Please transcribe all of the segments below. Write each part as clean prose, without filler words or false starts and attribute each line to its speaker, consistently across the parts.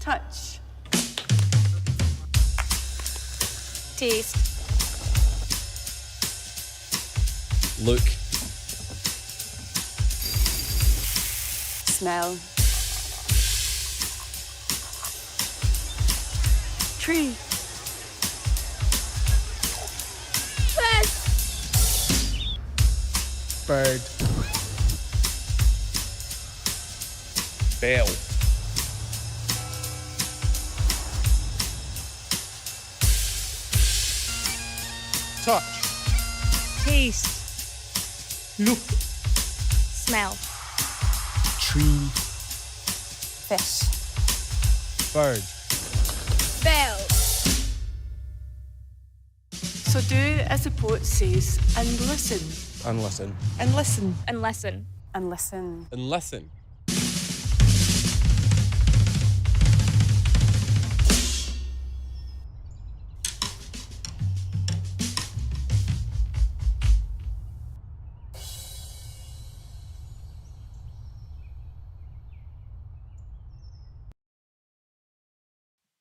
Speaker 1: Touch.
Speaker 2: Taste.
Speaker 3: Look.
Speaker 1: Smell. Tree.
Speaker 3: Bird. Bell. Touch.
Speaker 2: Taste.
Speaker 3: Look.
Speaker 2: Smell.
Speaker 3: Tree.
Speaker 1: Fish.
Speaker 3: Bird.
Speaker 2: Bell.
Speaker 1: So do as the poet says and listen.
Speaker 3: And listen.
Speaker 1: And listen.
Speaker 2: And lesson.
Speaker 1: And listen.
Speaker 3: And listen.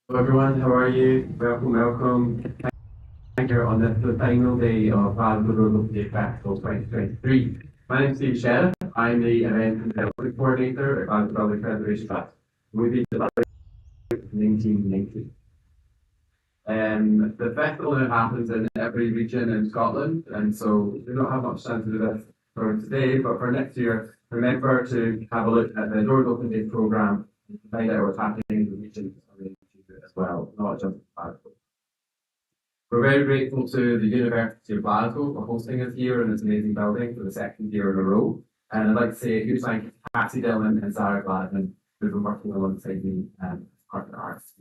Speaker 4: Hello everyone, how are you? Welcome. Thank you on the final day of Glasgow Road Day Festival 2023. My name is Steve Sheriff. I'm the event and development coordinator at Glasgow Public Preservation Trust. We've been developed in 1990. The festival now happens in every region in Scotland, and so we don't have much time to do this for today, but for next year, remember to have a look at the Doors Open Day programme and find out what's happening in the region as well, not just Glasgow. We're very grateful to the University of Glasgow for hosting us here in this amazing building for the second year in a row. And I'd like to say a huge thank you to Cassie Dillon and Sarah Gladman, who've been working alongside me as part of the arts.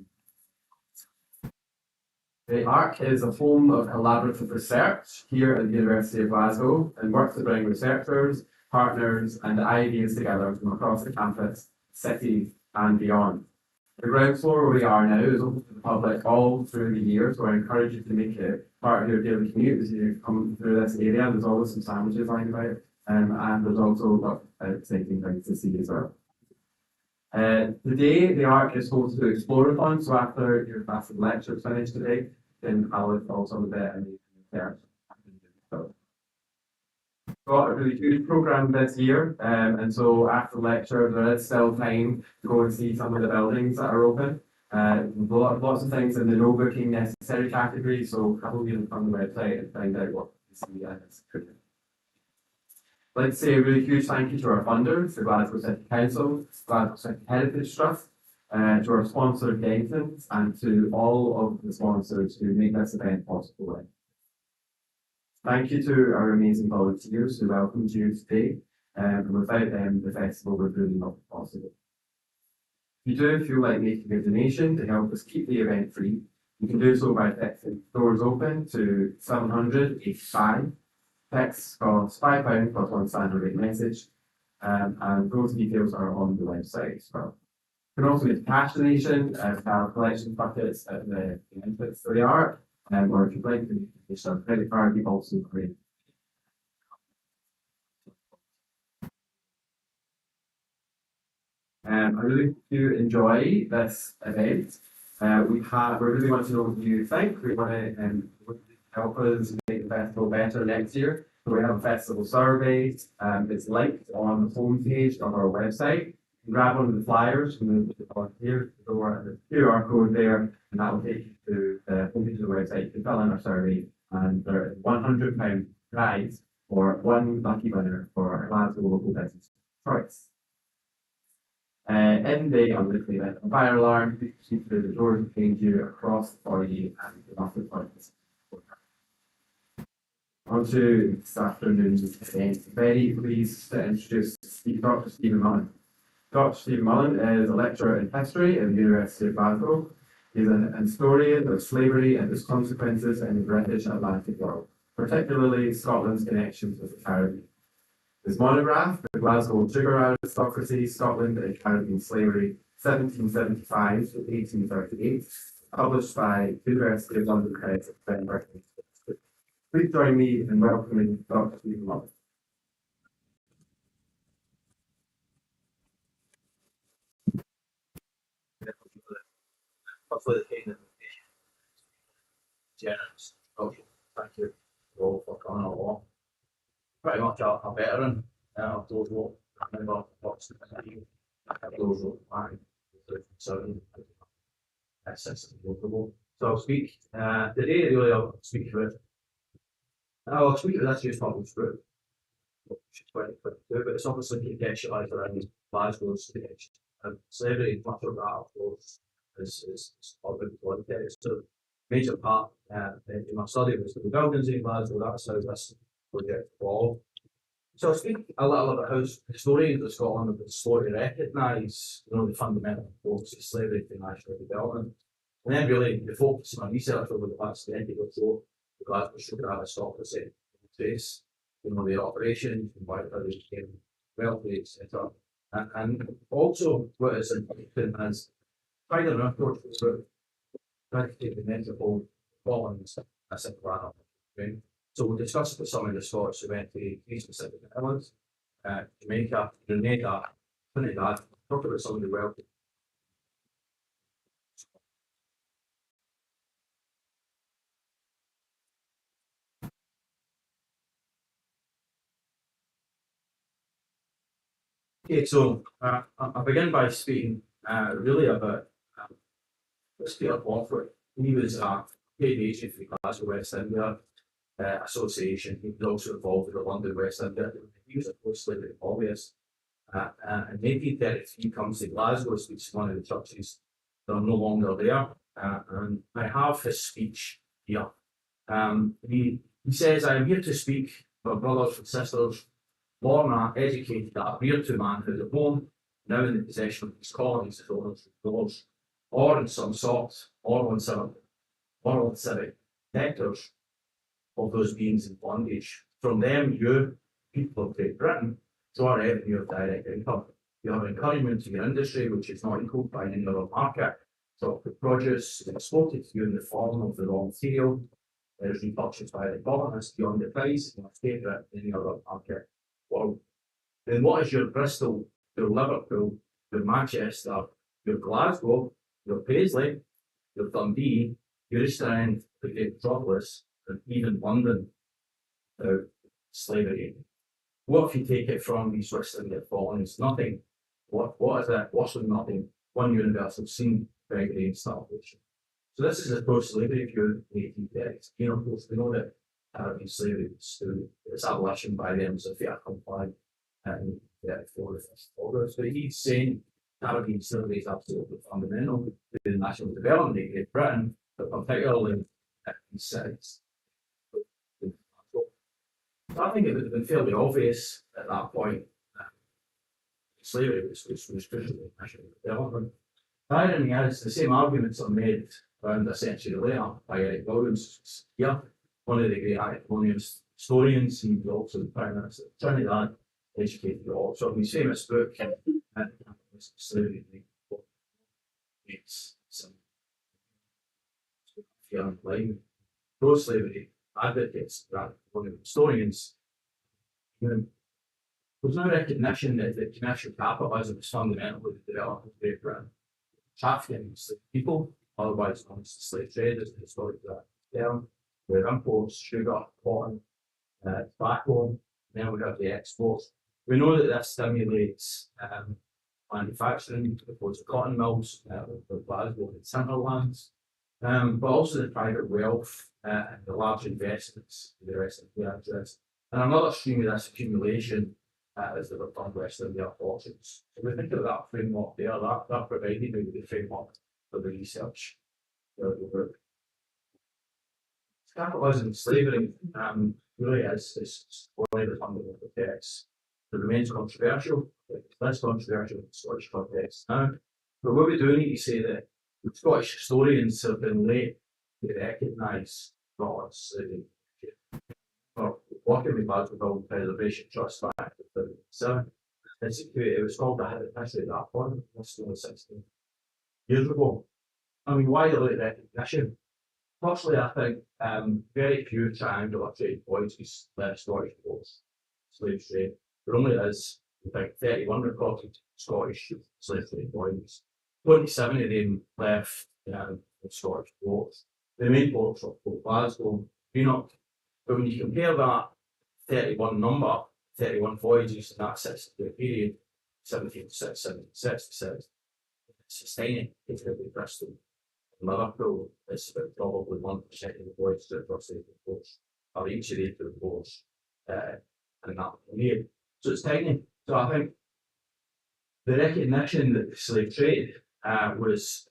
Speaker 4: The ARC is a home of collaborative research here at the University of Glasgow and works to bring researchers, partners and ideas together from across the campus, city and beyond. The ground floor where we are now is open to the public all through the year, so I encourage you to make it part of your daily commute as you come through this area. There's always some sandwiches lying about, and there's also lots of exciting things to see as well. Today, the ARC is hosted to Explorathon, so after your class of lectures finished today, then I'll look also a bit amazing research. Got a really huge programme this year, and so after lecture there is still time to go and see some of the buildings that are open. Lots of things in the no booking necessary category, so have a look on the website and find out what you see as good. I'd like to say a really huge thank you to our funders, the Glasgow City Council, Glasgow City Heritage Trust, to our sponsor Dentons, and to all of the sponsors who make this event possible. Thank you to our amazing volunteers who welcomed you today, and without them the festival would really not be possible. If you do feel like making a donation to help us keep the event free, you can do so by texting Doors Open to 785. Text costs £5 plus one standard rate message, and those details are on the website as well. You can also make a cash donation at our collection buckets at the entrance to the ARC. Or if you'd like to make a donation credit card, you've also created. I really hope you enjoy this event. We really want to know what you think. We want to help us make the festival better next year. So we have a festival survey. It's linked on the homepage of our website. You can grab one of the flyers from the volunteers or the QR code there, and that will take you to the homepage of the website. You can fill in our survey, and there is £100 prize for one lucky winner for a Glasgow local business choice. In the unlikely event of a fire alarm, you can see through the doors behind you across the foyer and the office points. On to this afternoon's event. Very pleased to introduce Dr. Stephen Mullen. Dr. Stephen Mullen is a lecturer in history at the University of Glasgow. He's an historian of slavery and its consequences in the British Atlantic world, particularly Scotland's connections with the Caribbean. His monograph, The Glasgow Sugar Aristocracy, Scotland and Caribbean Slavery, 1775 to 1838, published by University of London Press. Please join me in welcoming Dr. Stephen Mullen.
Speaker 5: hopefully the kind of generous. Okay, thank you all for coming along. Pretty much a veteran of those who remember what's the those who are seven since ago. So I'll speak today. Really, I'll speak about. I'll speak about this year's public group, which is 2022, but it's obviously contextualised around Glasgow's slavery. Much of that, of course, is urban context. So, major part in my study was the buildings in Glasgow. That's how this project evolved. So I'll speak a little about how historians of Scotland have been slow to recognise, the fundamental importance of slavery to national development. And then really the focus of my research over the past decade or so, the Glasgow sugar aristocracy in trace, their operations and why they became wealthy, etc. And also what is important is quite an approach to trying to take the metropolitan as a plan. So we'll discuss with some of the Scots who went to three specific islands, Jamaica, Grenada, Trinidad, talk about some of the wealthy. Okay, so I begin by speaking really about Peter Crawford. He was a paid agent for the Glasgow West India Association. He was also involved with the London West India. He was a post-slavery lobbyist. In 1833, he comes to Glasgow, speaks to one of the churches that are no longer there. And I have his speech here. He says, "I am here to speak for brothers and sisters, born and educated that reared to manhood at home, now in the possession of these colonies as owners and doors, or in some sort, or on civic debtors of those beings in bondage. From them, you, people of Great Britain, draw a revenue of direct income. You have encouragement to your industry, which is not equalled by any other market. So the produce is exported to you in the form of the raw material. It is repurchased by the colonists beyond the price and must pay for it in any other market. Well, then what is your Bristol, your Liverpool, your Manchester, your Glasgow, your Paisley, your Dundee, your East End, the Great Metropolis, and even London without slavery? What if you take it from these West India colonies? Nothing. What is that? Worse than nothing. One universal scene, Gregory and starvation. So this is a post-slavery view in the 1830s. Of course, we know that Arabian slavery was through its abolition by them as a fait accompli in 1934, the 1st of August. But he's saying Arabian slavery is absolutely fundamental to the national development of Great Britain, but particularly in these cities. So I think it would have been fairly obvious at that point that slavery was crucial to national development. The irony is the same arguments are made around a century later by Eric Williams here, one of the great anti-colonial historians. He was also the Prime Minister of Trinidad, educated at Oxford. His famous book, Slavery, makes some fear and blame. Pro-slavery advocates, historians, there's no recognition that commercial capitalism is fundamental to the development of Great Britain. Trafficking enslaved people, otherwise known as the slave trade, is the historic term, with imports, sugar, cotton, tobacco, then we have the exports. We know that this stimulates manufacturing, because of cotton mills, the Glasgow and Centrelands, but also the private wealth and the large investments in the rest of the address. And another stream of this accumulation is the return West India fortunes. So we think of that framework there, that provided me with the framework for the research. Capitalism and slavery really is one of the fundamental texts. It remains controversial. It's less controversial in the Scottish context now. But what we do need to say that Scottish historians have been late to recognise Scotland's slavery. Working with Glasgow Preservation Trust back in 2007, it was called the history at that point. That's only 16 years ago. I mean, why the late recognition? Personally, I think very few triangular trade voices left Scottish coast slave trade. There only is, I think, 31 recorded Scottish slave trade voices. 27 of them left the Scottish ports. The main ports are Port Glasgow, Greenock. But when you compare that 31 number, 31 voyages in that 6-year period, 1706, 1766, sustaining particularly Bristol and Liverpool is about probably 1% of the voyages across the coast, or each of the ports, in that period. So it's tiny. So I think the recognition that the slave trade was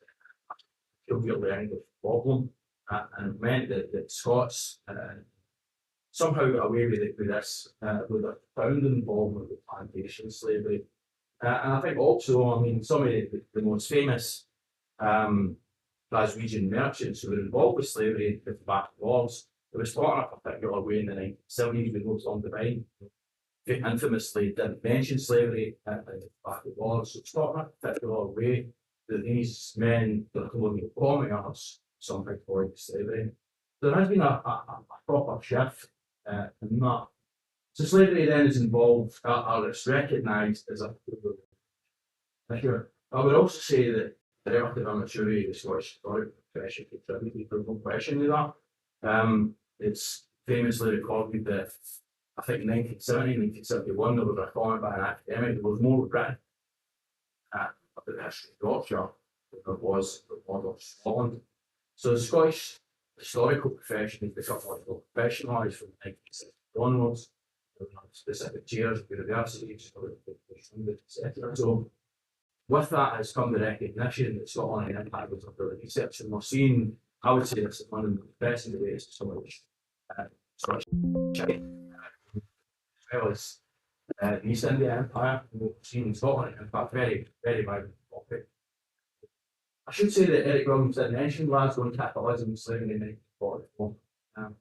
Speaker 5: a really English problem, and it meant that Scots somehow got away with this, with a profound involvement with plantation slavery. And I think also, I mean, some of the most famous Glaswegian merchants who were involved with slavery at the back of wars, they were taught in a particular way in the 1970s with most on the vine. Infamously didn't mention slavery at the back of wars, so it's taught in a particular way that these men, the colonial commoners, somehow avoid slavery. There has been a proper shift in that. So slavery then is involved, or it's recognised as a issue. I would also say that the relative immaturity of the Scottish historical profession contributed to no question to that. It's famously recorded that I think in 1970, 1971, there was a comment by an academic that was more written about the history of Yorkshire than there was of Scotland. So the Scottish historical profession has become much more professionalised from 1960 onwards. There are specific chairs of universities, etc. So with that has come the recognition that Scotland and impact was under research, and we're seeing, I would say this is one of the best ways to some of which Scottish as well as the East India Empire, and we've seen Scotland, in fact, very, very vibrant topic. I should say that Eric Williams did mention Glasgow and capitalism and slavery in 1944.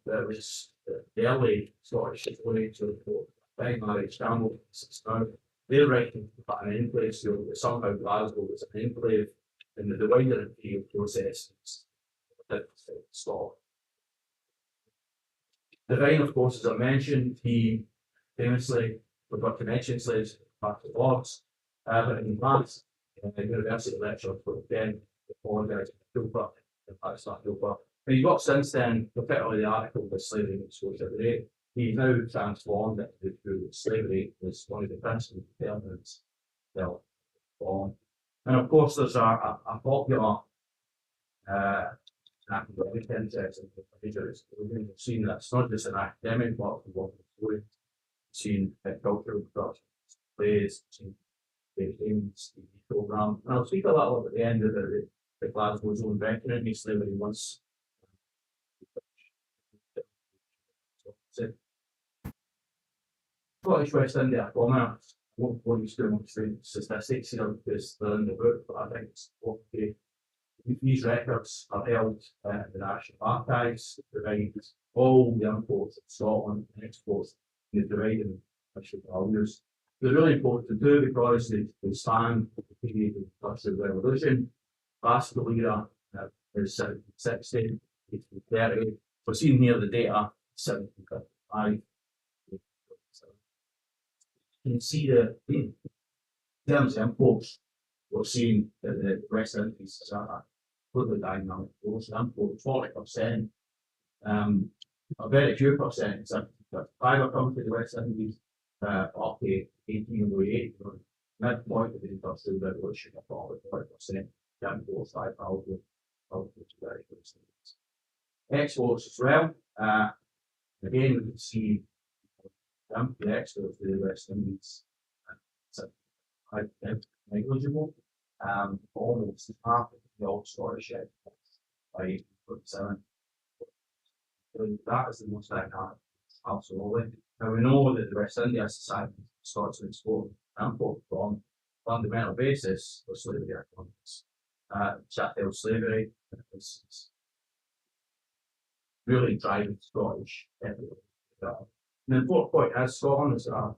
Speaker 5: There was the early Scottish historians who report by Mary Scramble, they're writing about an enclave, so that somehow Glasgow was an enclave in the wider imperial processes that Scotland. The Vine, of course, as I mentioned, he famously forgot to mention slaves back to Lords, but in advance, university lecture for then apologised to Pilper, in fact, it's not Pilper. And he got since then, particularly the article with slavery and exposure today, he's now transformed it to slavery as one of the principal determinants of form. And of course, there's a popular academic interest in the majors. We've seen that it's not just an academic work, we've seen cultural productions, plays, seen games, TV programme. And I'll speak a little at the end of the Glasgow Zone reckoning of slavery once. Scottish West India Commerce, I won't go into too much statistics here because they're in the book, but I think it's okay. These records are held in the National Archives, that provide all the imports of Scotland and exports in the divided official values. They're really important to do because they span the period of the Industrial Revolution. Classical era is 1760, 1830. We're seeing here the data 1755. You can see the in terms of imports, we're seeing that the West Indies is a totally dynamic growth. Import 40%, a very few percent, 75 are coming to the West Indies, up to 1808, midpoint of the Industrial Revolution, about 40%, imports 5,000, very good. Exports as well, again, we can see the exports to the West Indies, negligible, almost half of the old Scottish exports by 1847. That is the most dynamic, absolutely. And we know that the West India Society starts to export and import from fundamental basis for slavery economics. Chattel slavery is really driving Scottish economic development. And the important point is Scotland is a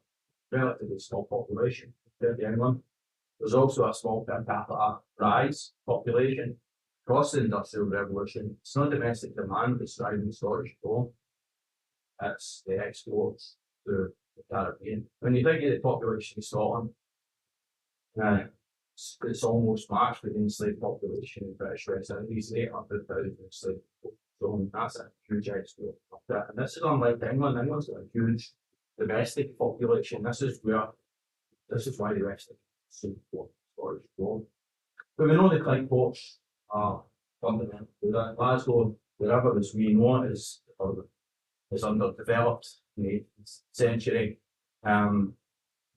Speaker 5: relatively small population compared to England. There's also a small per capita rise population across the Industrial Revolution. It's not domestic demand that's driving Scottish growth. It's the exports to the Caribbean. When you think of the population of Scotland, it's almost matched with the enslaved population in British West Indies, 800,000 enslaved people. So that's a huge export. And this is unlike England. England's got a huge domestic population. This is why the West Indies is so important storage growth. But we know the Clyde ports are fundamental to that. Glasgow, wherever as we know it, is underdeveloped in the 18th century.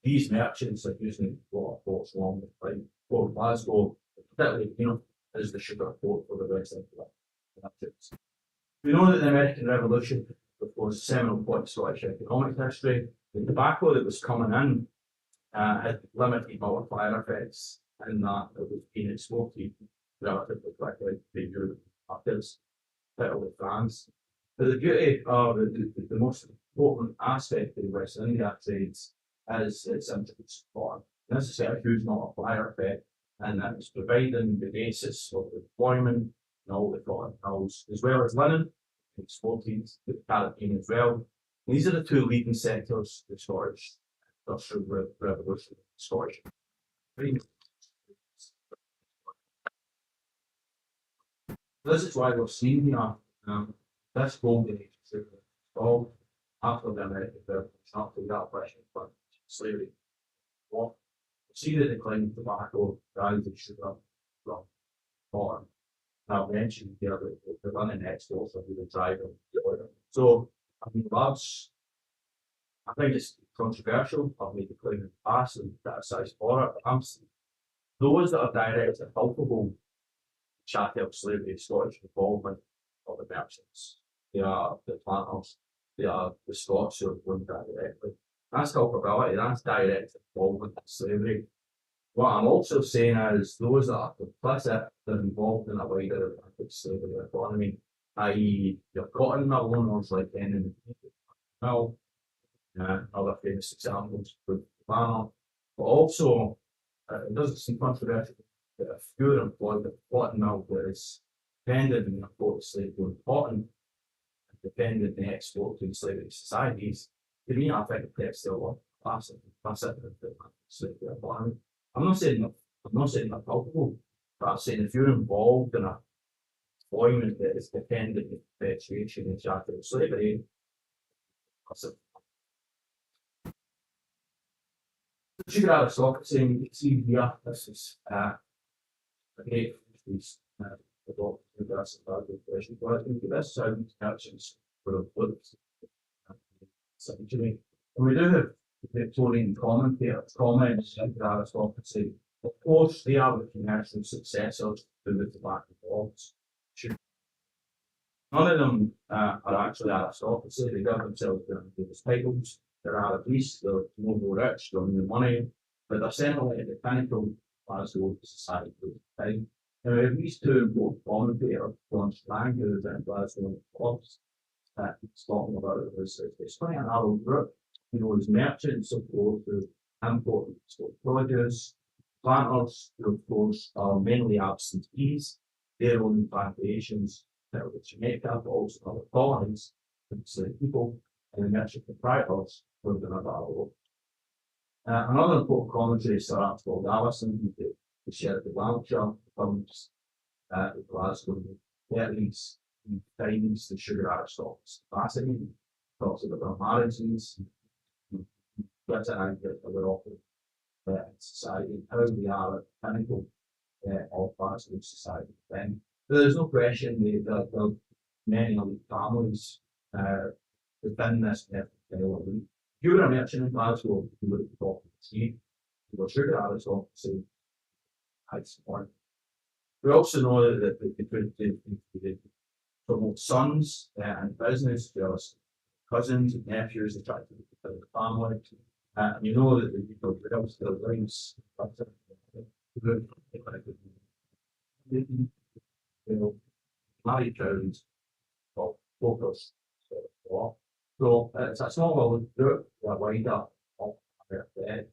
Speaker 5: These merchants are using a lot of ports along the Clyde. Port Glasgow, particularly, is the sugar port for the West End of that. We know that the American Revolution, of course, a seminal point in Scottish economic history. The tobacco that was coming in had limited multiplier effects in that it was being exported relatively quickly to Europe markets, particularly France. But the beauty of the most important aspect of the West India trades is its introduced cotton. This has got a huge multiplier effect, and that is providing the basis of employment and all the cotton mills, as well as linen, exported to the Caribbean as well. These are the two leading sectors of the Scottish Industrial Revolution, Scottish. This is why we're seeing here this golden age of sugar all after the American Revolution, after the abolition of slavery. We see the decline of tobacco, rise of sugar from cotton. Now, I mentioned here that the running exports are really driving the oil. So, I mean, I think it's controversial. I've made the claim in the past and criticised for it. Those that are direct and culpable chattel slavery, Scottish involvement of the merchants. They are the planters, they are the Scots who are going directly. That's culpability, that's direct involvement in slavery. What I'm also saying is those that are complicit, they're involved in a wider slavery economy, i.e., your cotton mill owners like N Mill, other famous examples with Banner, but also it doesn't seem controversial that if you're employed at a cotton mill that is dependent on the import of slave grown cotton, and dependent on the export to enslaved societies, to me, I think the textile or classic in the slavery economy. I'm not saying they're culpable, but I'm saying if you're involved in a employment that is dependent on the perpetuation of chattel slavery, that's it. The sugar aristocracy, you can see here, this is a great piece about this question. But I think this sounds actions for the flips century. And we do have Victorian commentators, comments on the aristocracy. Of course, they are the commercial successors to the tobacco laws. None of them are actually aristocracy. They got themselves those titles. They're at least they're noble rich, they're the money, but they're certainly the pinnacle Glasgow society at the time. Now, we have these two important commentators, John Strang, who is in Glasgow clubs, he's talking about it as it's quite an adult group. As merchants, of course, who import and export produce, planters, who of course are mainly absentees, their own plantations, with Jamaica, but also other colonies, enslaved people, and the merchant proprietors who have been available. Another important commentary is Sir Archibald Allison, who shared the Lancashire, comes with Glasgow, leads and finds the sugar aristocracy fascinating, talks about their marriages, gets an idea of their often society and how they are at the pinnacle of Glasgow society then. There's no question that there are many elite families within this elite. If you were a merchant in Glasgow, you would have thought you were sugar aristocracy high support. We also know that they promote sons and business, just cousins and nephews, they try to the family. And you know that the people without their rings, married towns of focus. So it's a small world group that wider of and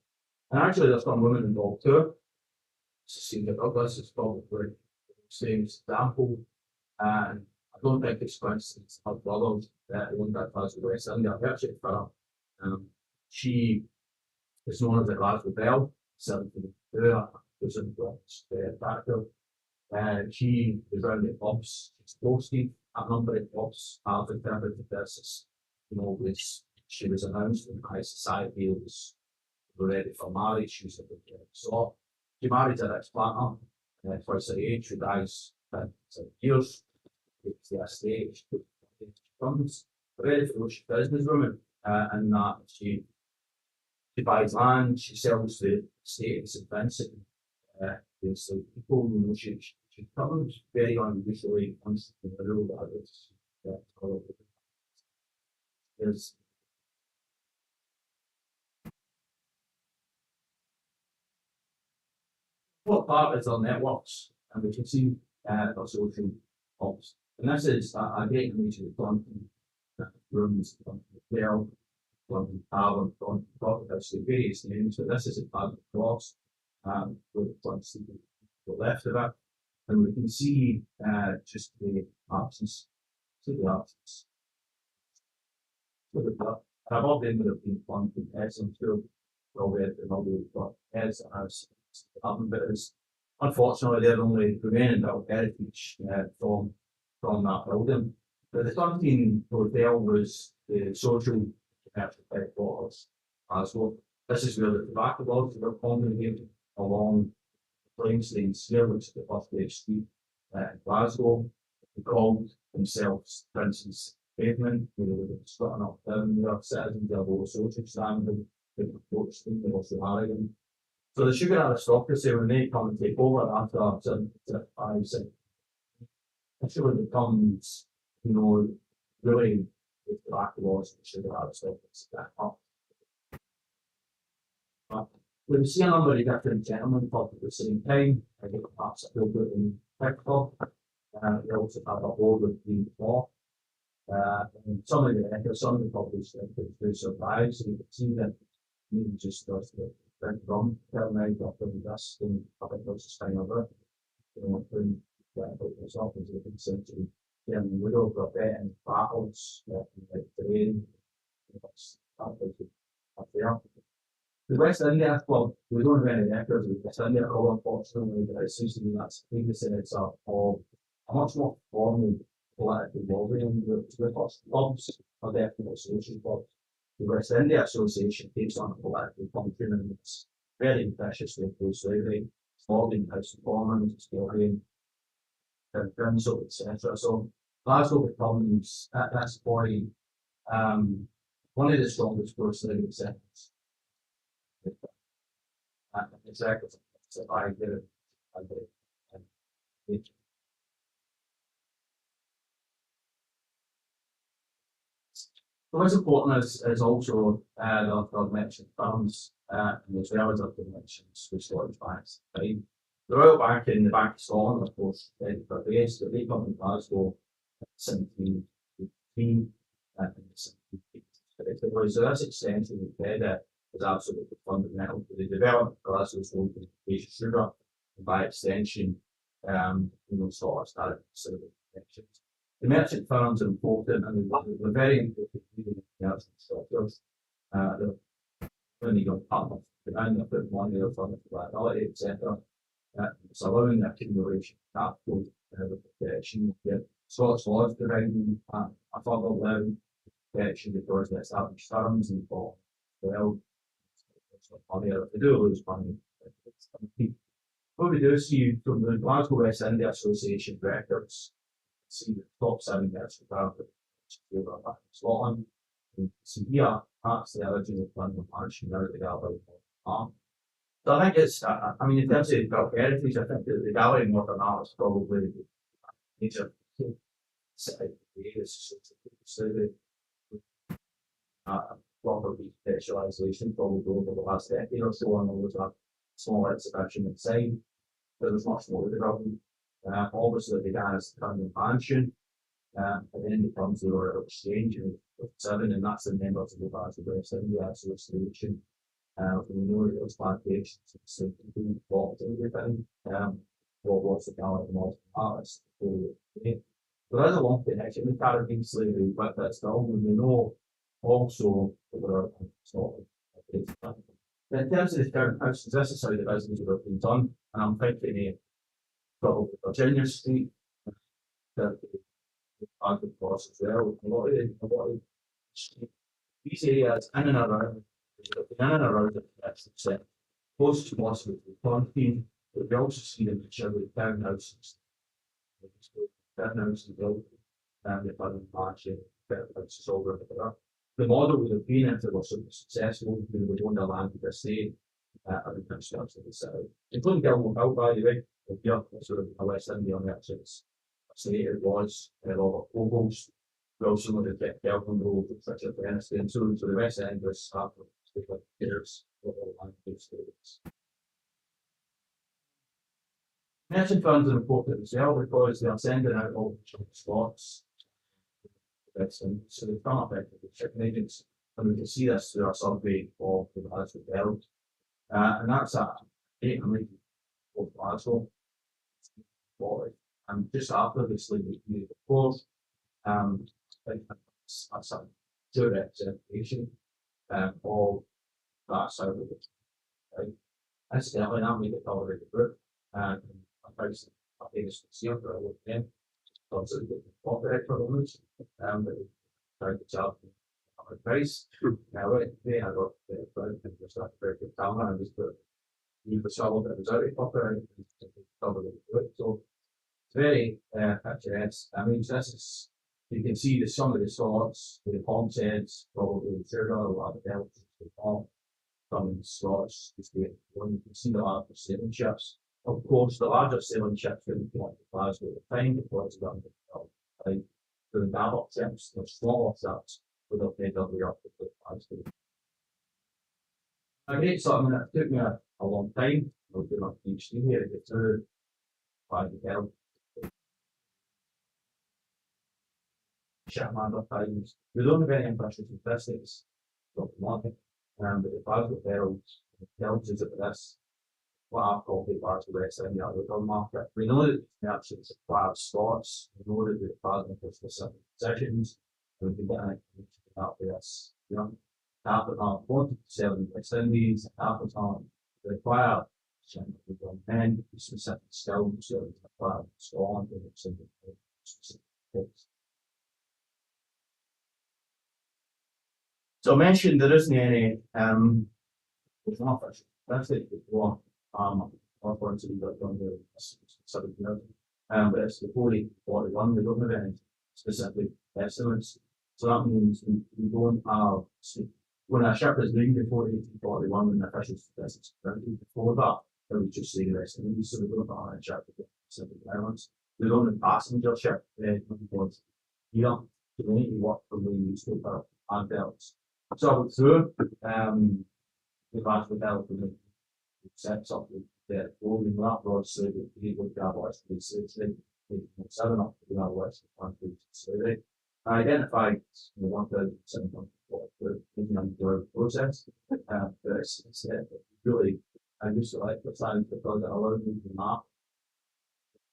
Speaker 5: actually there's some women involved too. Cecilia Douglas is probably the same example, and I don't think it's coincidence her brothers that owned that Glasgow West India. I've actually for her. She is known as the Glasgow Belle, 1702. was influenced factor. She was around the pubs, she's posted a number of pubs have interpreted this as, was she was announced in high society, was ready for marriage, she was so she married her ex-partner twice her age, who dies in 7 years, it's the estate, she becomes a very ferocious businesswoman, and that she buys land, she sells the estate in St Vincent. So people, she becomes very unusually entrepreneurial. There's what part is our networks, and we can see our social ops. And this is a great information from rooms, from Dell, from Alan, from the various names. So this is a part of the cross, with the left of it. And we can see just the absence. See the absence. Look at that. And I've often would have been fun from heads, I'm sure probably at the number of heads that has happened, but it's unfortunately they're only remaining that heritage from that building. But the 13 hotel was the social headquarters as well. This is where the tobacco laws were congregated along Flamstein Square, which is the first day street in Glasgow. They called themselves Prince's Pavement, where they were splitting up down their citizens, their lower social standing, they approached them, they also harried them. So the sugar aristocracy, when they come and take over after 75, 6, the sugar becomes, really with tobacco laws and sugar aristocracy back up. We see a number of different gentlemen talk at the same time. I think perhaps a little bit in Pickford. We also have a hold of the law. And some of the published who survive, so you can see that even just does the Brent Rum telling out after the dust and public houses time over. Putting this up into the 15th century. Then we would have betting battles, like terrain, up there. The West India Club, we don't have any records with West India Club, unfortunately, but it seems to me that's a big sense of a much more formal political lobbying. The first clubs are definitely social clubs. The West India Association takes on a political function and it's very ambitious with slavery, it's lobbying House of Commons, it's lobbying the council, etc. So Glasgow becomes at this point one of the strongest pro-slavery centres. Exactly. So I did it. What's important is also the mentioned firms, as well as the mentions with Scottish banks. Right? The Royal Bank and the Bank of Scotland, of course, but they come in Glasgow in 1715 and 1750. So that's extension of credit is absolutely fundamental to the development of Glasgow's local sugar, and by extension, Scotland started considering connections. The merchant firms are important and they're very important in the merchant structures. When you got partners, and they're putting money or funding for liability, etc. It's allowing the accumulation of capital with protection. Scottish laws providing a further level of protection because they establish terms and for well. Money, if they do lose money, what we do see from the Glasgow West India Association records, see the top 7 merchant firms in Scotland. And see here, that's the original plan of mansion now the gallery. So I think it's, in terms of heritage, I think that the gallery in Northern Ireland is probably the major proper specialisation probably over the last decade or so, and there was a small exhibition inside. There was much more development. Obviously, it began as the London Mansion, and then it becomes the Royal Exchange in 1907, and that's the members of the Glasgow West India Association. We know that those plantations, so people bought everything. What was the gallery and artists? So there is a long connection with Caribbean slavery, but that's still, we know also that there are Scotland. In terms of the current houses, this is how the business would have been done, and I'm thinking probably Virginia Street, the Arctic Cross as well. A lot of these areas in and around, the that's close to possible to Clonfeen, but we also see them in Sherwood townhouses. Townhouses built, and they've done marching, houses over there. The model would have been if they were sort of successful, we would own the land with the state, and construction of the city, including Gilmore Hill, by the way, yeah, sort of a West India on that sense. It was a lot of ovals. We also looked at the Gilmore Road, such as Venice, and so the West End was half of the years of all land states. Pension funds are important as well because they are sending out all the slots. So they've come up with the shipping agents, and we can see this through our survey of the Glasgow Herald. And that's at 800 of Glasgow. And just after this league period before, that's a good representation of that side of it. Right? Incidentally, that made it already good. And I think it's here for a little bit. Also, the corporate economics, but trying to tell our price. Now, they had got the just like very good time, and just use the shovel that was out of copper and cover it. So it's very picturesque. I mean, this is you can see the some of the sorts, the palm heads, probably the third or a lot of the belts, the palm from the slots. You can see the larger sailing ships. Of course, the larger sailing ships didn't come up to Glasgow at the time because of the Davos ships, the smaller ships, would have made their way up to Glasgow. I get something that took me a long time. I was doing a PhD here to get through by the hell. Shipman times. We don't have any impressions of this, it's not the market. But the Glasgow Herald tells us that this what I call the Glasgow West End, the other market. We know that the merchants acquire slots, we know that the department for specific positions, and we can get an information about this. You know, half the time wanted to sell in West Indies, half the time they require and specific skills, so they require Scotland and specific things. So I mentioned there isn't any there's not office. That's it before for to be done there 7 years. But it's the 41, we don't have any specific estimates. So that means we don't have when a ship is leaving before 1841 when the official statistics before that, it would just say the rest of the so we don't have a ship with Pacific Islands. We don't have passenger ship because here we need to work from the newspaper and belts. So I went through the Glasgow Herald and sets up the holding that broad so that we would have less than 60, 7 up to the less than 1 survey. I identified 1,744 in the process. But it's really, I used to like the science because it allowed me to map.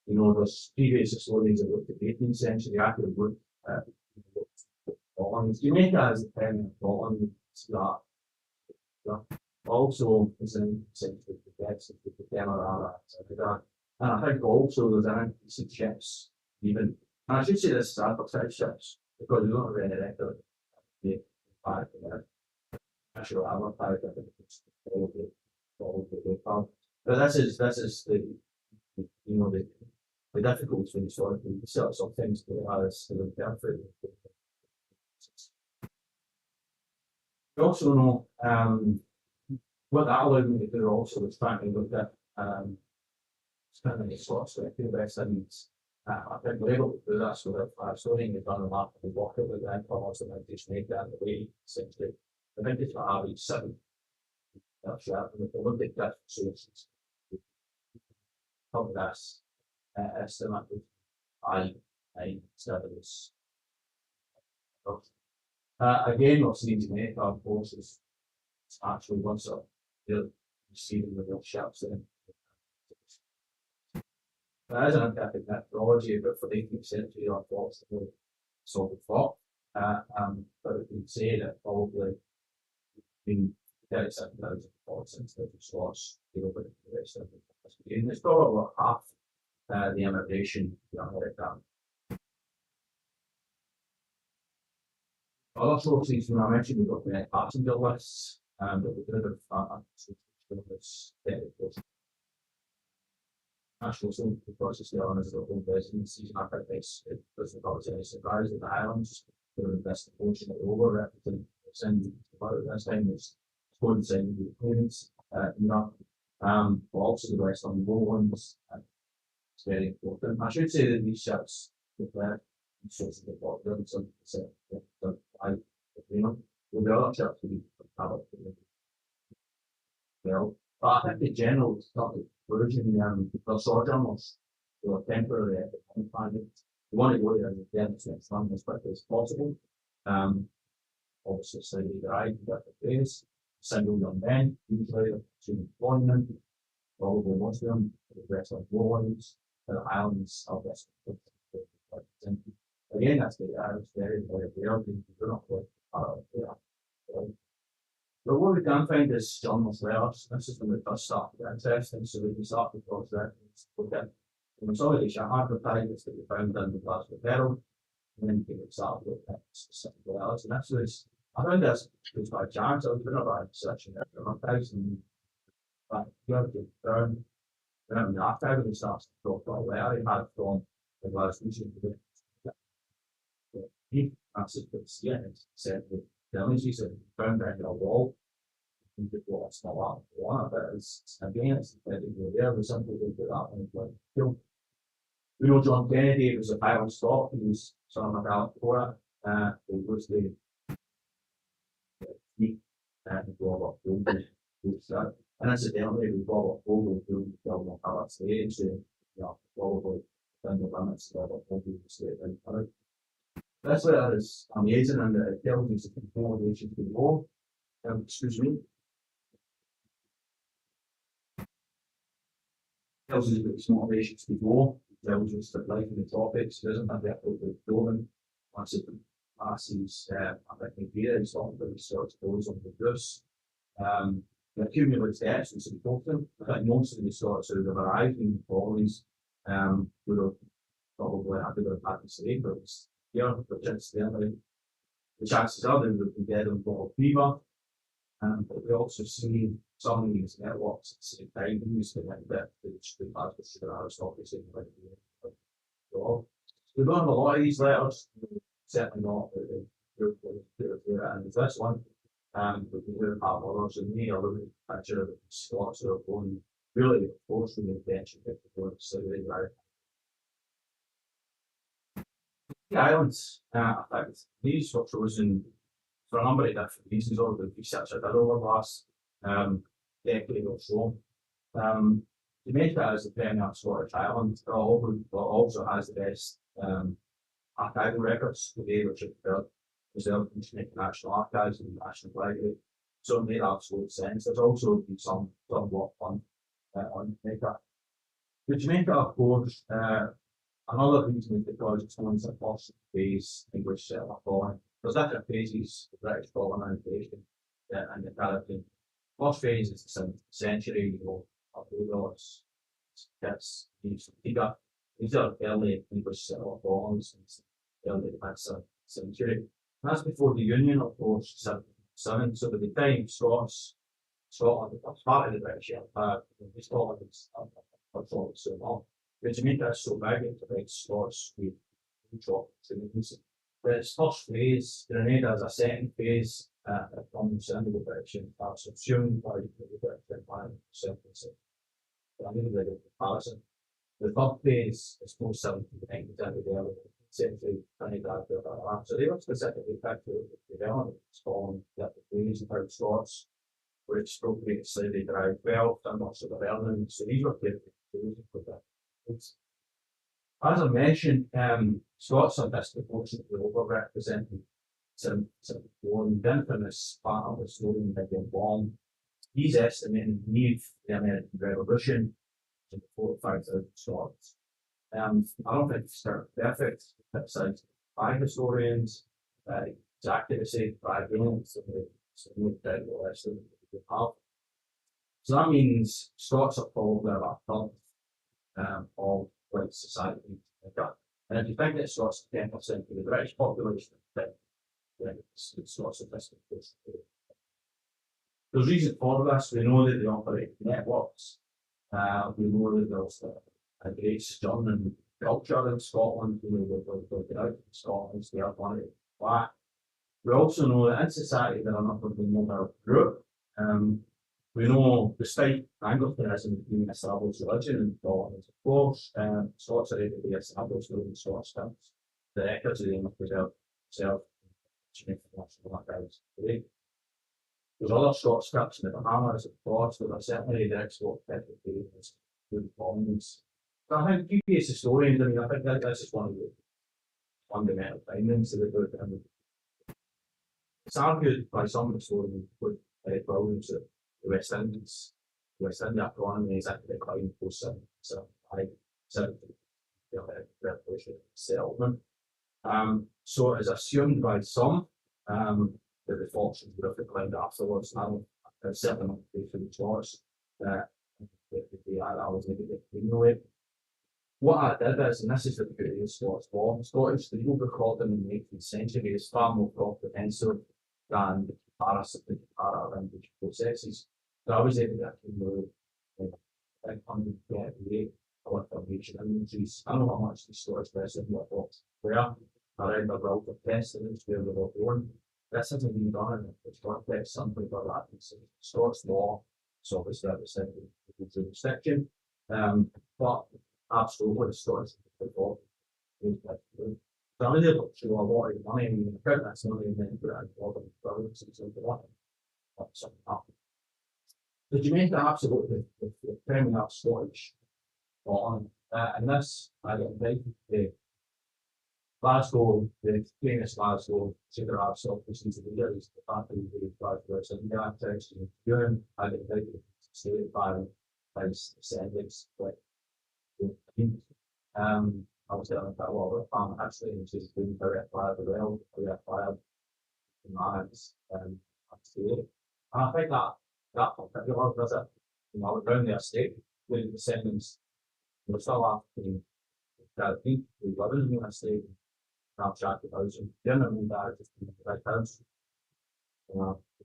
Speaker 5: You know, those previous historians that looked at the 18th century, I could have looked at Jamaica has a pen on that. Also, it's an essentially the best of the camera, and I think also there's an increase in ships, even. And I should say this is advertised ships because we don't have any record. The fact that actual advertised, I think it's all the but this is the you know the difficulty when historically some things that are still imperfect. We also know what that allowed me to do also was trying to look at spending the slots to the West Indies. I think we're able to do that so that I've we've done a lot of work with the impulse and then just make that the way essentially. I think it's about average 7. That's right. And if we look at that sources, probably that's estimate with I 7 is. Again, what's needs to make our forces actually once up, they're receiving the real ships in. That is an uncapping methodology, but for the 18th century, our thoughts were sort of thought. But we can say that probably between 37,000 slots open to the rest of the and it's probably about half the immigration to America. Other sources, when I mentioned we've got the passenger lists, that we could have national social process the island is their own residencies, and I think it doesn't cause any surprise that the islands, the investigation that overrepresented this time is coinciding with the payments, but also the West on Lowlands. It's very important. I should say that these ships declare sources of water and some the other ships will be covered. Well, but I think in general, it's not the version, the sojourners who are temporary at the planet. We want to go there and get to next time as quickly as possible. Obviously, slightly drive, you got the face, single young men, usually to employment, probably most of them, the rest of Lowlands, the islands of West. Again, that's the Irish very, very rare, we're not quite but what we can find is journals letters. This is when we first started interesting, so we started because that look at the consolidation advertisements that we found in the Glasgow Herald, and then we started with specific letters. And actually, I found this was by chance. I was doing a bad searching there for archives, but you have to turn around the archive and it starts to talk about where he had from the Glasgow Museum. That's it, it's said that the images that found around a wall. You could go it's not out one of it is again it's there was something to do that and like you know John Kennedy was a pilot stop, he was son of Alec Cora, he was the and Robert Goldman and incidentally with Robert Goldman who built on Howard stage probably within the limits of Robert Goldman state and that's why that is amazing and the intelligence of consolidation to the war. Excuse me. Tells us about its motivations to go, tells us that life in the tropics doesn't have the absolute building. Once it passes, I think Nigeria is talking about research goes on the goose. The accumulated debts is important. I think most of the sorts that have arrived in the colonies would have probably had to have had to say, but it's here, but just the chances are they would be dead on bottle fever. But we also see some of these networks at the same time used to think that the Glasgow Sugar aristocracy like so we don't have a lot of these letters, certainly not and this one. But we do have others in the other picture of Scots who are going really forcing the attention to the slavery right. The islands, in fact, these were chosen for a number of different reasons, all the research I did over the last decade or so. Jamaica is the premier Scottish island, but also has the best archival records today, which are preserved in Jamaica National Archives and the National Library. So it made absolute sense. There's also been some work on Jamaica. The Jamaica, of course, another reason is because it's one of the first phase English settler colony. There's different phases of British colonisation and the Caribbean. First phase is the 17th century, Barbados, Antigua. These are early English settler colonies in the early 19th century. And that's before the Union, of course, 1707. So by the time Scotland becomes part of the British Empire, Scotland is so long. But Jamaica is so big, it's a big Scots with but its first phase, Grenada is a second phase, comes into the British Empire, subsumed by the British Empire in the 17th century. But I'm going to do a comparison. The third phase is post 1790s into the early century, Trinidad, so they were specifically picked to develop Scotland, that the phase of how Scots were expropriated slavery derived wealth and lots of their earnings. So these were different phases for that. As I mentioned, Scots are disproportionately overrepresented. The infamous part of the story in Big Bomb. He's estimating beneath the American Revolution to 4,000 or 5,000 Scots. I don't think it's perfect, criticized by historians, exactly the same by journalists, so we doubt the rest of we have. So that means Scots are probably about a third of white society. And if you think that Scots are 10% of the British population, then it's Scots are distant. There's reason for this. We know that they operate networks. We know that there's a great stirring culture in Scotland. You know, they're out in Scotland, they are one of the black. We also know that in society there are a number of other group. We know, despite Anglicanism being an established religion in Scotland, of course, Scots are able to be established within Scottish terms. The records of the English preserve themselves international archives today. There's other Scots scripts in the Bahamas, of course, but there's certainly the export periods, good volumes. So I think previous historians, I mean, I think this is one of the fundamental findings of the book. And it's argued by some historians with problems that the West India economy is actually declining post revolution settlement. So it is assumed by some that the fortunes would have declined afterwards. There's certainly not the case for the Scots that I was maybe the way. What I did is, and this is the beauty of Scots law, Scottish legal recording in the 18th century is far more comprehensive than the language processes. So I was able to accumulate 538 confirmation images. I don't know how much the Scottish person books were around the world of testaments where they were born. This hasn't been done in the context, something like that. It's Scots law, it's obviously at the center of the jurisdiction. But absolutely the Scottish law is so I was able to show a lot of money in the account, that's money and then put it in the order of products and something like that. The Jamaica absolutely the Premier of Scottish on and this I get invited to Glasgow, the famous Glasgow Super Arts office is the leader is the faculty of Glasgow and the architects and doing I get invited to stay by his descendants like I was telling about a lot of farm actually and she's been very acquired as well, very acquired in lands and I think that particular visit, you know, around the estate with the descendants, we're still after I think we live in the estate, I've checked the house and dinner and that just in the big house.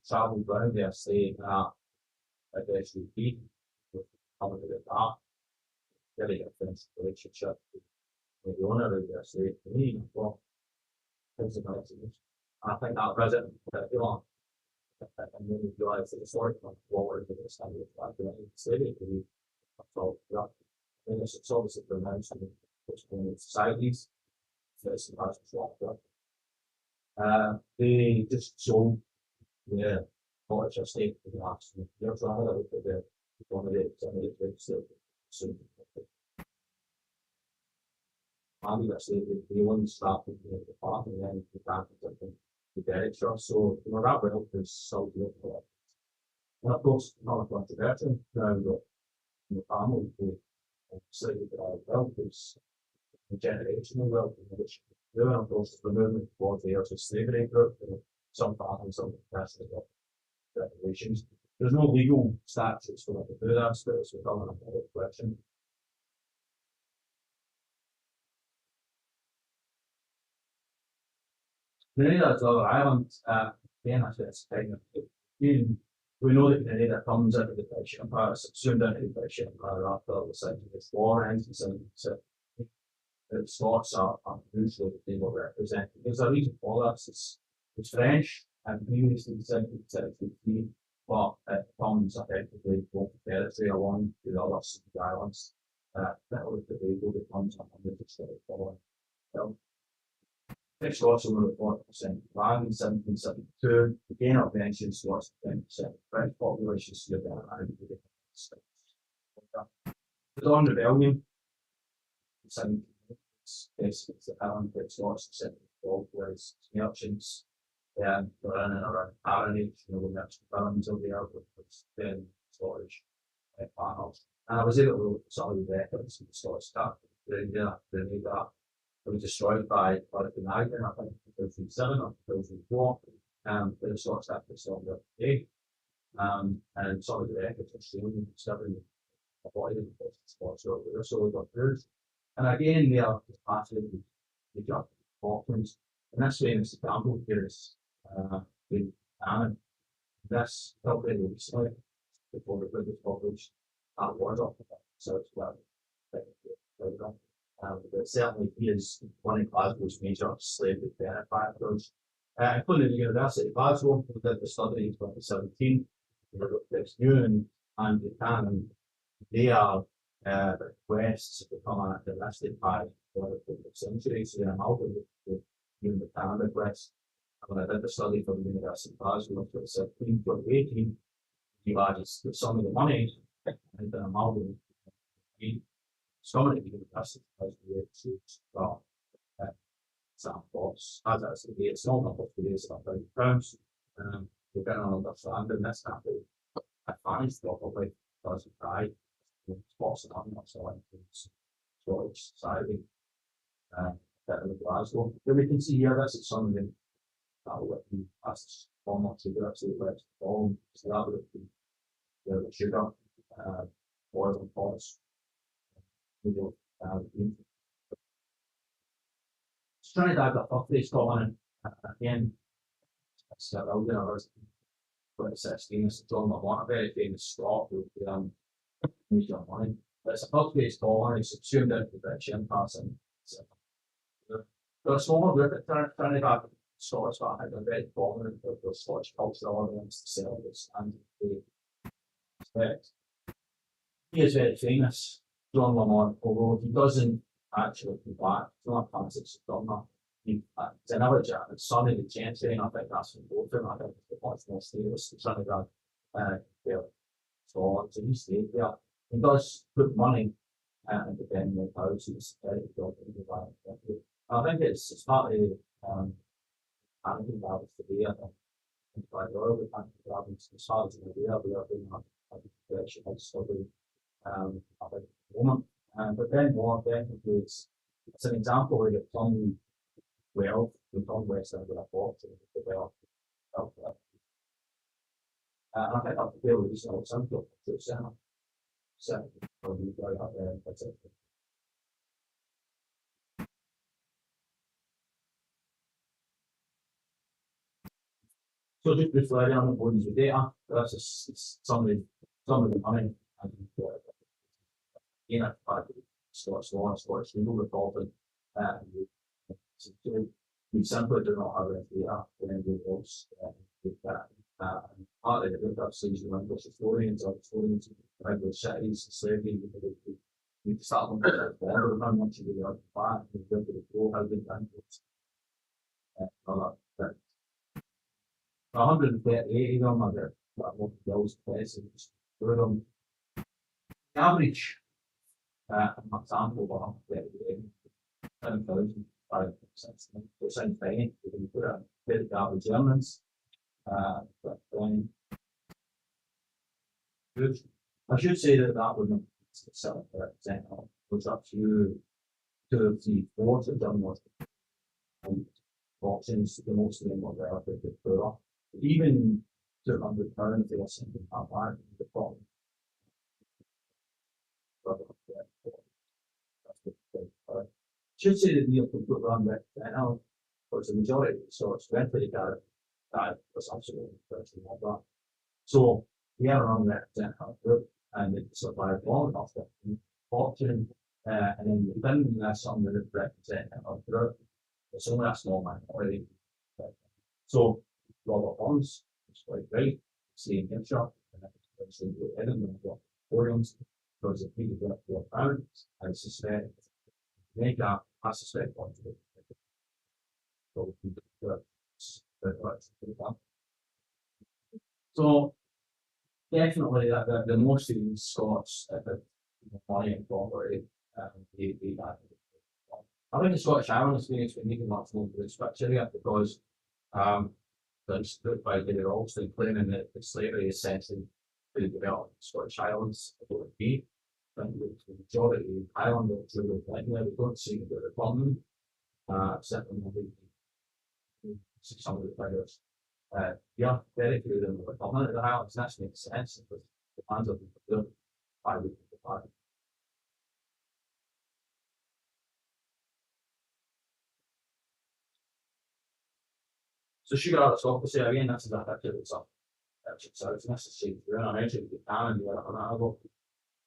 Speaker 5: Travelled around the estate at the SUP with coming to that, getting a finished relationship with the owner of the estate, for me, well, things of messages. I think that visit, you know, and then we realised that the story from forward to the standard of the city, so yeah, and it's obviously pronounced in the societies, so it's the last swap. They just sold the Scottish estate to the last year, so I had a look at the one of the so I actually the one started the park and then the back of the director. So you know that well is so beautiful. And of course not a controversial now that in the family who slightly wealth is generational wealth in which doing of course the movement towards the earth of slavery group some families some personal regulations. There's no legal statutes for what to do that, so it's becoming a public question. Grenada is another island, again, that's what it's kind of. We know that Grenada comes into the British Empire, subsumed into the British Empire after the Second War ends, and the Scots are usually the people represented. There's a reason for this. It's French and previously the 1763, but it comes effectively both territory along to the other Sea Islands. That was the Tobago becomes a military following. Next also were 40% land in 1772. Again, I've mentioned Scots 10%. French population stood there around the Dawn Rebellion in 1780s. Basically, the Island that Scots involved was merchants. And they're in and around Paranage, you know, the merchant villains over there, which was then Scottish panels. And I was able to look at some of the records in the Scottish stuff. Grenada. It was destroyed by the Canadian, I think, in 2007 or 2004. The Scots actually still there today. And some of the records are showing discovering avoiding the spots over there, so we got good. And again, they are capacity the job options. And that's famous example here is in Anna. That's helping recently before the British published that was off so it's well. But certainly he is one of Glasgow's major slave benefactors, including the University of Glasgow, who did the study in 2017. Newman and Buchanan, they are requests to become a domestic by the 20th century, so they're amalgamated with Newman Buchanan requests. And when I did the study for the University of Glasgow in 2017, 2018, you added some of the money and then amalgamated. Some of the university has the well, some boss as I said, it's not enough for this stuff like terms. You're going to understand in this country. I find probably doesn't die. Spots and I'm not so like Scottish society. That in Glasgow. But we can see here this is some of the what we asked former cigarettes that left home. So that would be the sugar, oil and pots. Just trying to dive that off this Scotland again. It's a building of 2016. It's John Lamont, a very famous Scot who used your money. But it's a pub-based Scotland. It's assumed out the British Empire. So, there are smaller group at Trinidad, Scottish, but I think they're very prominent with the Scottish cultural elements to sell this and the respect. He is very famous. John Lamont, although he doesn't actually come back, he's not a classic Sodoma. He's another son of the gentry, and I think that's from both of them. I think it's the much more serious son of that so he stayed there. He does put money into the house, he's very good in the environment. I think it's partly panicking about it today, I think. It's quite low, the panicking about it, as far as the idea, we are doing a direction of discovery. I think at the moment, but then more definitely it's an example where you've done well, we've done West End with a box and developed I think that's a fairly reasonable example to the center. So you go out there and that's it. So just reflecting on the bodies of data, that's just some of the money and you know, Scottish law, Scottish legal reporting, we simply do not have any data for anybody else with that. Partly the book sees the English historians or historians of English cities, slavery, we start looking at the border, how much of the other back, we go to the flow, how they done it. 138 of them are there, what those places, two of them. The average example of 10,000, 5% paying, you can put a bit of average earnings, but then good. I should say that would sell for example, was up to 2 or 3 4 have done most options, the most of them were relatively poor. Even £200 they are something like that in the problem. Should say that Neil can put around that now, because the majority of the source went to the guy was absolutely person like that. So we have around that group and it survived long enough that fortune and then within that's something that represent our group. It's only a small minority. So Robert Bonds is quite great, seeing him shop and that's going to Edinburgh forums because if people get to a pound, I suspect make up I suspect one to so definitely that the most of these Scots money and property I think the Scottish Islands experience would make it much more good area because that's by David Ralston claiming that slavery is essentially to develop Scottish Islands would be. I think the majority of Islanders really we don't see the return certainly some of the players Yeah, very good in the government of the Highlands, that makes sense, because the plans of the I would provide. So sugar aristocracy, again, that's a picture of some so it's necessary to I mentioned the can and the other.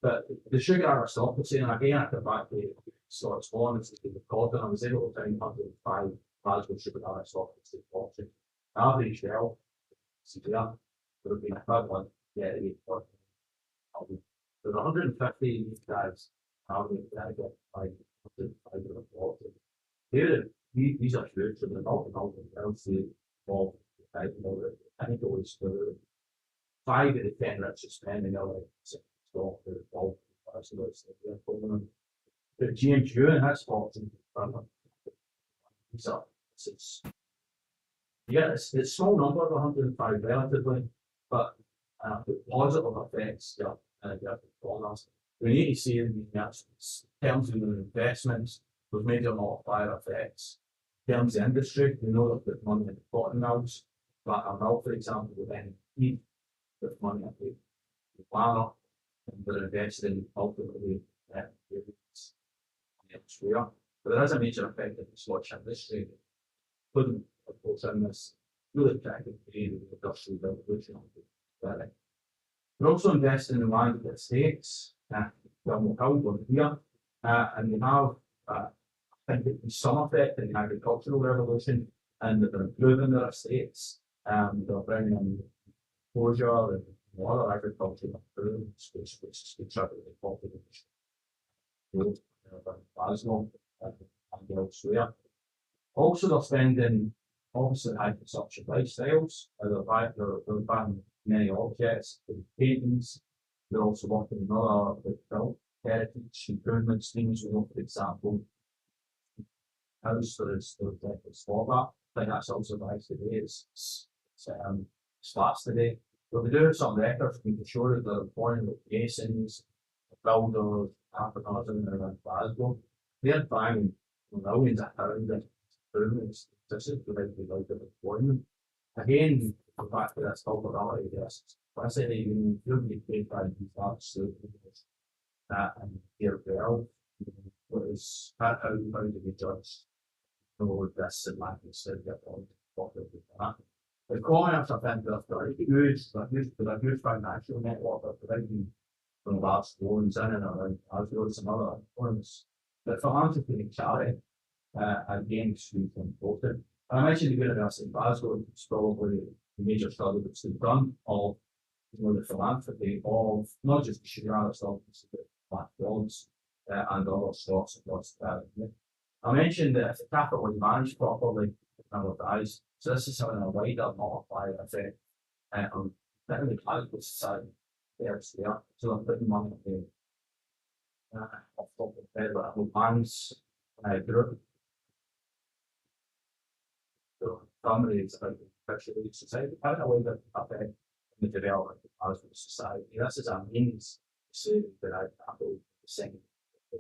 Speaker 5: But the sugar aristocracy, and again, I come back to Scott's Born, it's the record, and I was able to find 105 Glasgow sugar aristocracy watching. Average level, CPR, would have been a third one, yeah, there's 150 guys, average, that get like 105 of watching. These are huge, and they're not else to involve, I think it was the 5 of the 10 richest men in LA, so they're involved. But James Ewan has fought in front of these are, it's, yeah, it's small number of 105 relatively, but the positive effects, yeah, on us. We need to see in terms of investments, with major multiplier effects. In terms of industry, we know that there's money in the cotton mills, but a mill, for example, with any heat, there's money in the planner, and they're invested in ultimately elsewhere. But there is a major effect in the Scottish industry, including, of course, in this really attractive period of the Industrial Revolution. We're also investing in land at the States, Dunmore Hill, on here, and we have, I think, some effect in the agricultural revolution, and that they're improving their estates, they're bringing in closure and other agricultural improvements, which contribute to the population. Glasgow and elsewhere. Also, they're spending obviously high consumption lifestyles. They're buying many objects, paintings. They're also working on other built heritage improvement schemes. We know, for example, house for its for that. I think that's also nice today. It's flats today. But we do have some records making sure that they're employing with masons, builders, carpenters in and around Glasgow. They're buying millions of pounds of improvements. This is providing like of employment. Again, go back to this vulnerability, yes. When I say that you're being paid by these large students and their wealth, what is how do we judge? This and like you said, get on what they're doing that. The comments I think they're huge financial network, they're providing from large loans in and around Glasgow and some other forms. But philanthropy and charity, again, extremely important. And I mentioned the University of Glasgow, it's probably the major study that's been done of the philanthropy of not just the sugar aristocracy, but platforms and other stocks across the I mentioned that if the capital is managed properly, it never dies. So this is having a wider multiplier effect on the Glasgow society. There's there. So I'm putting money in off top of the little bands group. So family is about the picture of society. How do I way that affect the development of Glasgow society? This is a means to say that I have sing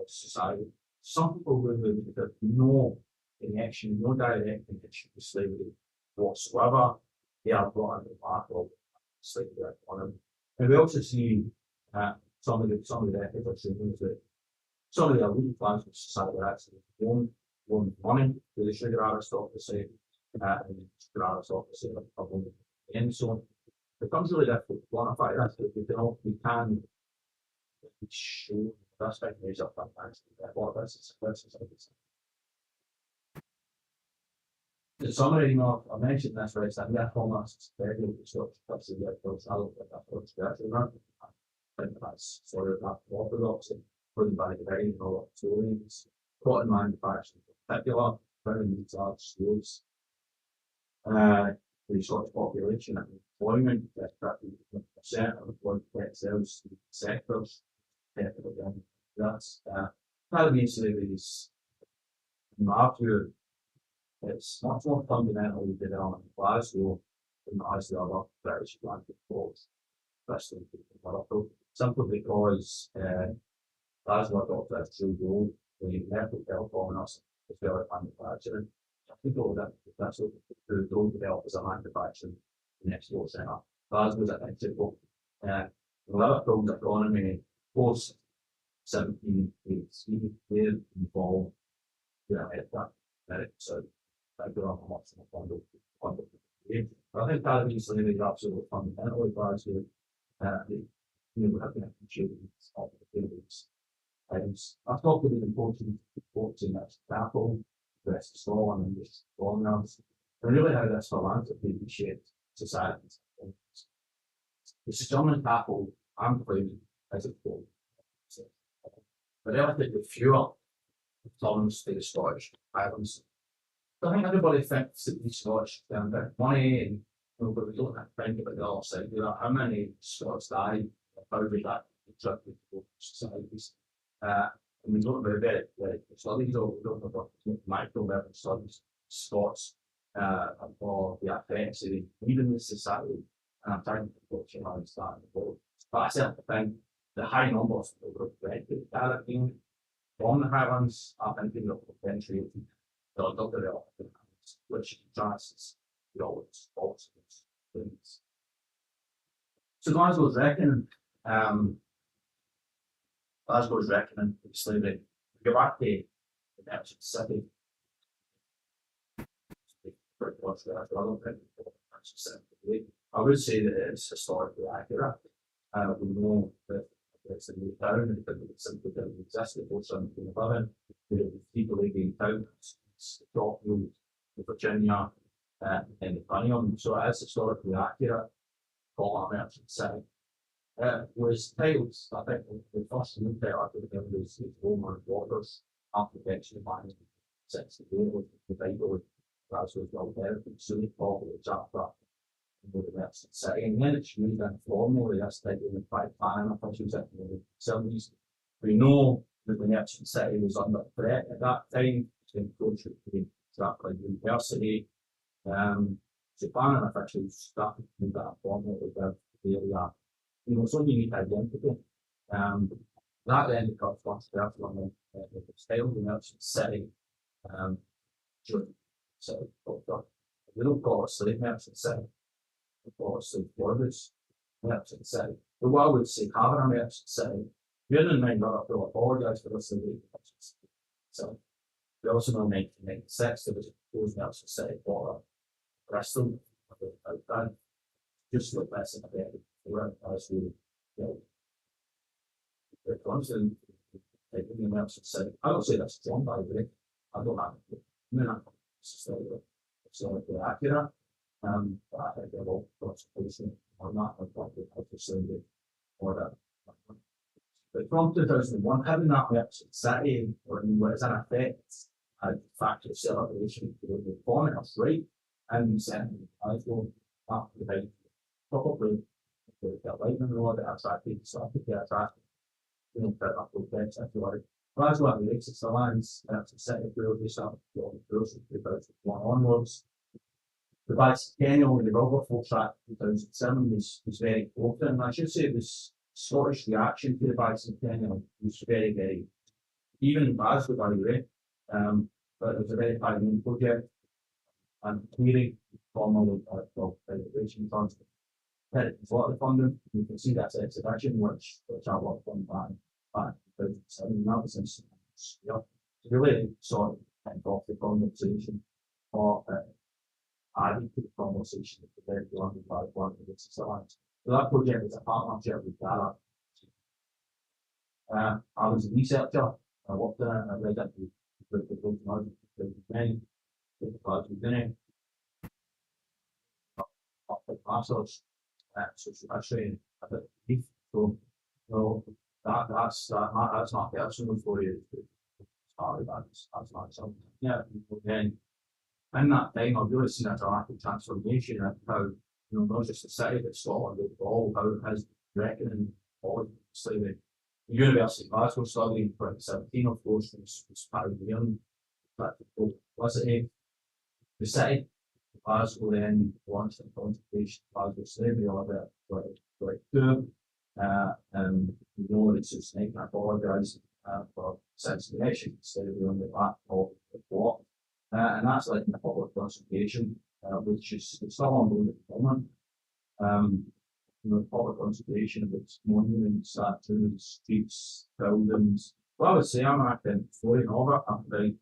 Speaker 5: society. Some people really have no connection, no direct connection to slavery whatsoever. They are brought into the mark of slavery economy. And we also see some of the ethics of saying that some of the elite classes of society are actually loan money to the sugar aristocracy and the sugar aristocracy of London. And so it becomes really difficult to quantify that, but we can show the speculators up what this is. In summary, I mentioned this right, so I'm going to call us very good structure, that's the approach, I don't think that's what I think that's sort of that orthodoxy, put by the very all historians, cotton manufacturing in particular, running these large schools, the Scottish population and employment, that 50% of employment themselves to sectors, that's that means slavery is, in my view, it's much more fundamentally developed in Glasgow than it has the other British Atlantic coast, especially in Liverpool, simply because Glasgow adopted a true role when you left the telephone us as well as manufacturing. People that that's what the role developed as a manufacturing next door centre. Glasgow's a big city. Liverpool's economy post 1783 were involved so I grew up much more wonderful. I think that means slavery is absolutely fundamental as far as we have been appreciated of the things. I've talked about the importance in that Apple, the rest of Scotland and just colonials, and really how this philanthropy reshaped society. The German Apple, I'm claiming as a whole. But relatively fewer returns to the Scottish Highlands. So I think everybody thinks that the Scottish spend a bit of money, and but we don't think about the other side of that. How many Scots died? How did that contribute to societies? And we don't know about the studies, or we don't know about micro level studies, Scots, or the effects of even the society. And I'm trying to contextualize that. But I certainly think the high numbers that were affected that being from the Highlands, I think in the potential the other development, which contrasts the old things. So Glasgow's reckoning slavery. Go back to the merchant city. I would say that it's historically accurate. We know that it's a new town, and it simply didn't exist before 1711. There were people living in towns, Scotland, Virginia, and the Cunningham. So it is historically accurate. Call it merchant city. Was titled, I think, the first new title after the was Roman Waters, Architecture of 1968, was the title. That's what well there. So they call it a chapter in the merchant city. And then it's used informally, that's titled in by planning officials in the 70s. We know that the merchant city was under threat at that time to encroach to the Stratford University. So planning officials started to do that formally with the area. So you need identity. That then becomes much better on the style of the merchant city. So we don't call it a slave merchant city, we call it a slave borders merchant city. But what I would say, having a merchant city, bearing in mind that I feel apologise for this slave merchant city. So we also know in 1996 there was a proposed merchant city for Bristol, just like less than a decade before as we it comes in taking the merchant city. I don't say that's wrong, by the way. I don't have it. I mean, it's accurate. But I think they're all consultation on that, or probably how to say it, or that. But from 2001, having that merchant city, or what is in effect, had factory celebration for the foreigners, right? And certainly, I go back to the probably the lightning rod that attracted, started to attract, put up those beds, if you like. Glasgow at the exit the lands, it's a city where they started to go on the course of 2001 onwards. The bicentennial in the Wilberforce Act 2007 was very important, and I should say the Scottish reaction to the bicentennial was very, very, even in Glasgow, by the way, but it was a very pioneering project, and clearing formal regulation funds. Had a lot of funding. You can see that's exhibition, which I worked on back in 2007, and that was in really sort of off the conversation, or added to the conversation at the very London by one of the societies. So that project is a partnership with Dara. I was a researcher. I worked in it. I read it with the technology, with the class within it. Masters. So actually a bit brief. So that's not personal for you. Sorry, that's not something. Yeah, then in that time I've really seen a dramatic transformation in how, not just the city but Scotland overall, how it has reckoning all slavery. The University of Glasgow study in 2017, of course, was pioneering that publicity. The city Glasgow then launched a consultation Glasgow slavery order 2022. And we know it's just making I apologise for censoration slavery on the back of the plot. And that's like in a public consultation, which is still ongoing at the moment. Public conservation of its monuments, statues, streets, buildings. Well, I would say I'm acting fully over about the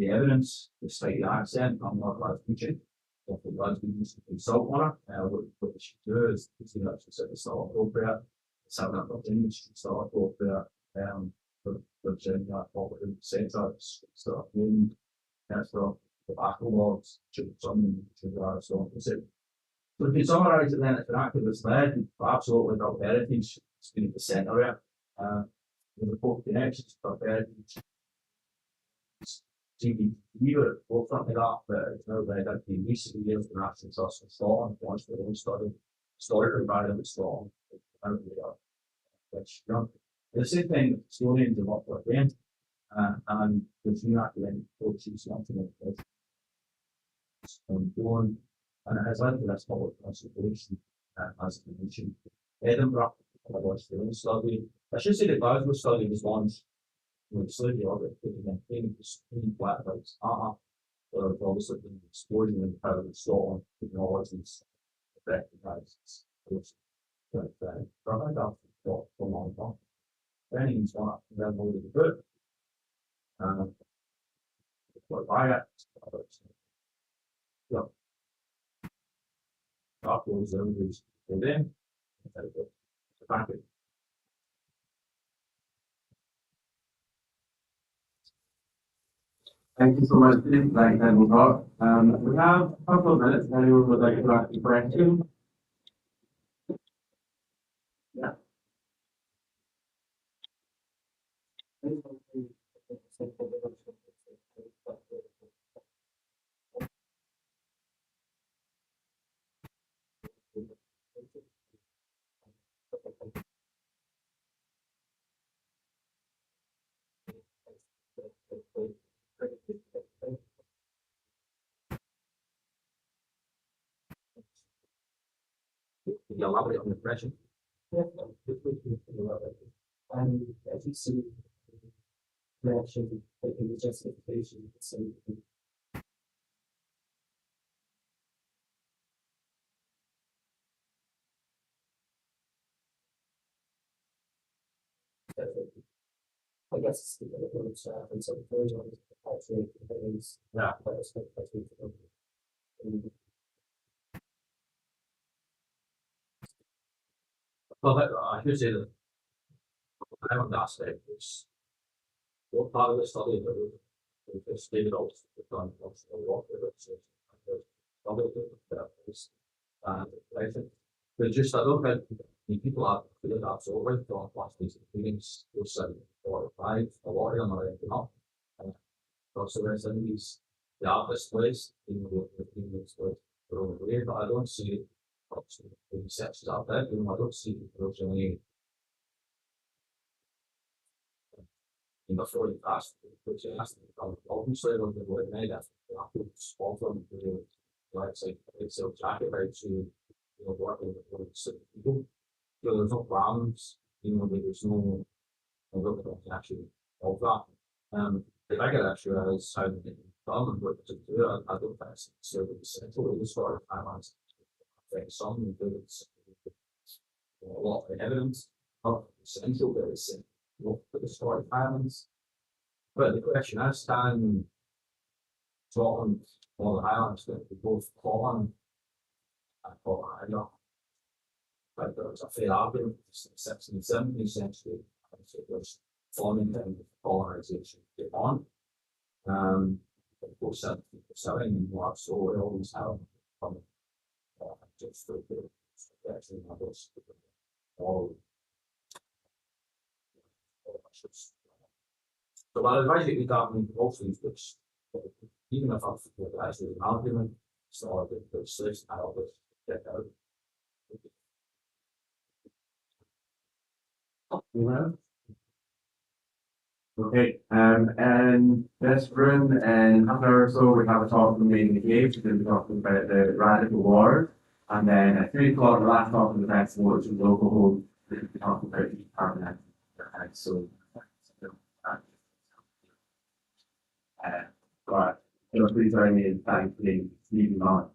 Speaker 5: evidence, despite the accent, I'm not allowed to teach it. If the lads we used to consult on it, what they should do is see that it's not appropriate. It's having a Virginia streets not appropriate. For Virginia, public sector, it's not doing that's the tobacco laws, something so on. So if you summarise it then, it's an activist led, absolutely about heritage, it's been at the centre of it. With the both connections about heritage. We were both something like that, but it's now led out in recent years the National Trust in Scotland launched their own study, historical environment Scotland, which the same thing with historians and what we're doing, and there's new academic approaches, something like this. And it has led to this public consultation, as I mentioned. Edinburgh, I watched their own study. I should say the Glasgow study was launched with slightly other maintaining flat rights. There's obviously been an explosion in the power of Scotland, technologies, recognizes. But I think I've got for a long time. If anyone's want to download the book, buy it. Yeah. Uploads everybody's in. Thank you.
Speaker 4: Thank you so much, Steve. Like that, we'll talk. We have a couple of minutes. Anyone would like to ask a question? Yeah.
Speaker 5: Can you elaborate on the question?
Speaker 6: As you see, reaction, taking the justification, so I guess it's the other staff and so the third one is actually things.
Speaker 5: Yeah. Well, I should say that I haven't aspect is what part of the study that we stated also done a lot of it. I think but just I don't think people are feeling absolutely from last these meetings, those 7 or 5, a lot of them are ending up. Also, there's in these the office place, the place their own way, but I don't see obviously the research out there, I don't see there's any in the 40 past, which is obviously on the way made after the sponsor the website, it's a jacket right to working with people. So there's no problems, there's no actually of that. If I could actually realize how to get done and what to do, I don't think it's necessarily essential. This sort of timelines affect some, it's a lot of evidence, not essential, but it's for the historic Highlands. But the question is, can Scotland or the Highlands that we both common and Highland? But there was a fair argument in the 16th and 17th century, so it was forming time of colonisation get on. Both 17th and more so we always have just for the actually numbers all. So I advise you to that also which even if I've actually an argument, so the solution I always get out.
Speaker 4: Okay, and this room in half an hour or so, we have a talk from Main Cave, we're talking about the radical wars, and then at 3 o'clock, the last talk of the festival, which is local hold, we're talking about the permanent. So, but please join me in thanking Stephen Mott.